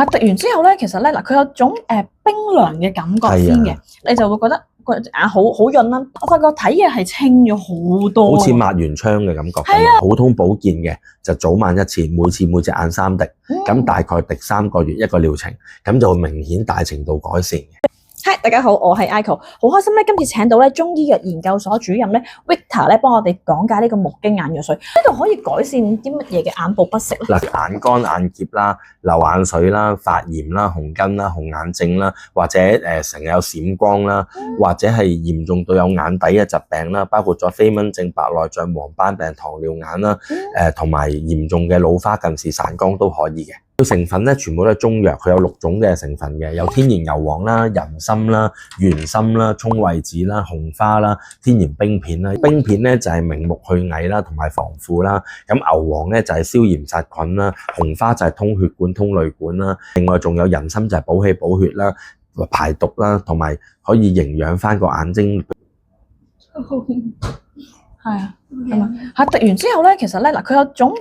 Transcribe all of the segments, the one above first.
滴完之後咧，其實咧嗱，佢有種冰涼嘅感覺先嘅，你就會覺得個眼好潤啦。我發覺睇嘢係清咗好多，好似抹完窗嘅感覺。普通保健嘅就早晚一次，每隻眼3滴，咁大概滴3個月一個療程，咁就會明顯大程度改善嘅。Hi， 大家好，我係 Aiko， 好開心咧，今次請到咧中醫藥研究所主任咧 Victor 咧，幫我哋講解呢個木經眼藥水，呢度可以改善啲乜嘢嘅眼部不適咧？嗱，眼乾、眼澀啦、流眼水啦、發炎啦、紅筋啦、紅眼症啦，或者成日有閃光啦，或者係嚴重到有眼底嘅疾病啦，包括咗飛蚊症、白內障、黃斑病、糖尿眼啦，同埋嚴重嘅老花、近視、散光都可以嘅。成分咧全部都係中藥，佢有6種嘅成分嘅，有天然牛黃啦、人參啦、玄參啦、葱惠子啦、紅花啦、天然冰片啦。冰片咧就係明目去翳啦，同埋防腐啦。咁牛黃咧就係消炎殺菌啦，紅花就係通血管、通淚管啦。另外仲有人參就係補氣補血啦、排毒啦，同埋可以營養翻個眼睛。係啊，滴完之後咧，其實咧嗱，佢有種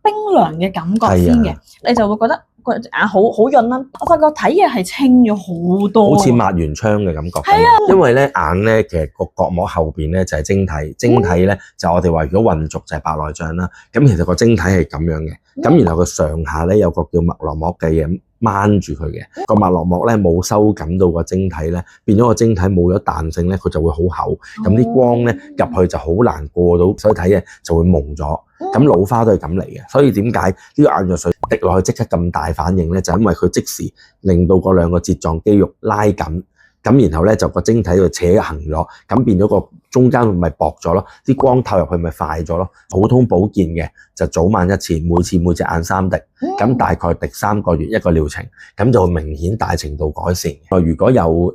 冰涼嘅感覺先嘅，你就會覺得個眼好潤啦。我發覺睇嘢係清咗好多，好似抹完窗嘅感覺。因為咧眼咧其實個角膜後邊咧就係晶體，晶體咧就我哋話如果混濁就係白內障啦。咁其實個晶體係咁樣嘅，咁然後佢上下咧有個叫脈絡膜嘅嘢掹住佢嘅，個脈絡膜咧冇收緊到個晶體咧，變咗個晶體冇咗彈性咧，佢就會好厚，咁啲光咧入去就好難過到，所以睇嘢就會蒙咗。咁老花都係咁嚟嘅，所以點解呢個眼藥水滴落去即刻咁大反應咧？就因為佢即時令到嗰兩個睫狀肌肉拉緊。咁然後咧就個晶體就扯行咗，咁變咗個中間咪薄咗咯，啲光透入去咪快咗咯。普通保健嘅就早晚一次，每隻眼3滴，咁大概滴3個月一個療程，咁就會明顯大程度改善。如果有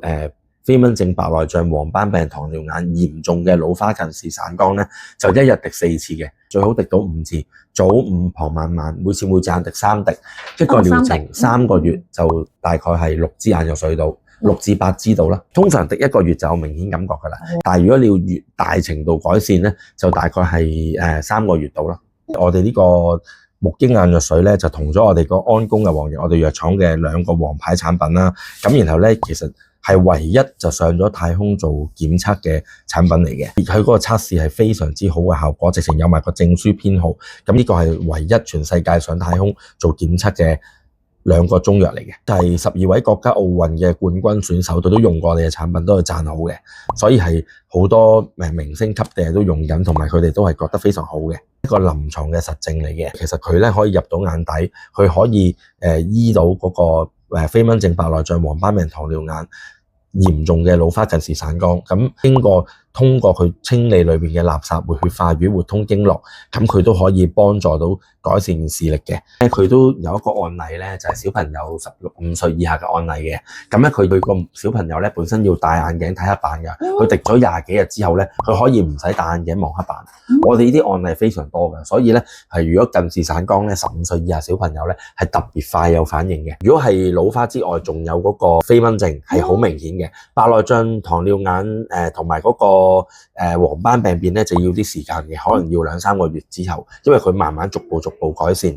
飛蚊症、白內障、黃斑病、糖尿眼嚴重嘅老花、近視、散光咧，就一日滴4次嘅，最好滴到5次，早午傍晚晚，每隻眼滴3滴，一個療程3個月就大概係6支眼藥水到。6至8支度啦，通常滴1個月就有明顯感覺㗎啦。但係如果你要越大程度改善咧，就大概係3個月度啦。我哋呢個木經眼藥水咧，就同咗我哋個安宮嘅黃藥，我哋藥廠嘅2個王牌產品啦。咁然後咧，其實係唯一就上咗太空做檢測嘅產品嚟嘅，佢嗰個測試係非常之好嘅效果，直情有埋個證書編號。咁呢個係唯一全世界上太空做檢測嘅2個中藥嚟嘅，係12位國家奧運嘅冠軍選手，佢都用過我哋嘅產品，都係讚好嘅，所以係好多明星級嘅都用緊，同埋佢哋都係覺得非常好嘅一個臨床嘅實證嚟嘅。其實佢咧可以入到眼底，佢可以醫到嗰個飛蚊症、白內障、黃斑病、糖尿眼嚴重嘅老花、近視、散光，咁通過佢清理裏邊嘅垃圾、活血化瘀、活通經絡，咁佢都可以幫助到改善視力嘅。佢都有一個案例咧，就係小朋友15歲以下嘅案例嘅。咁咧佢個小朋友咧本身要戴眼鏡睇黑板㗎，佢滴咗20幾日之後咧，佢可以唔使戴眼鏡望黑板。我哋呢啲案例非常多㗎，所以咧係如果近視散光咧15歲以下小朋友咧係特別快有反應嘅。如果係老花之外，仲有嗰個飛蚊症係好明顯嘅，白內障、糖尿眼同埋嗰個黃斑病變咧就要啲時間嘅，可能要2-3個月之後，因為佢慢慢逐步改善。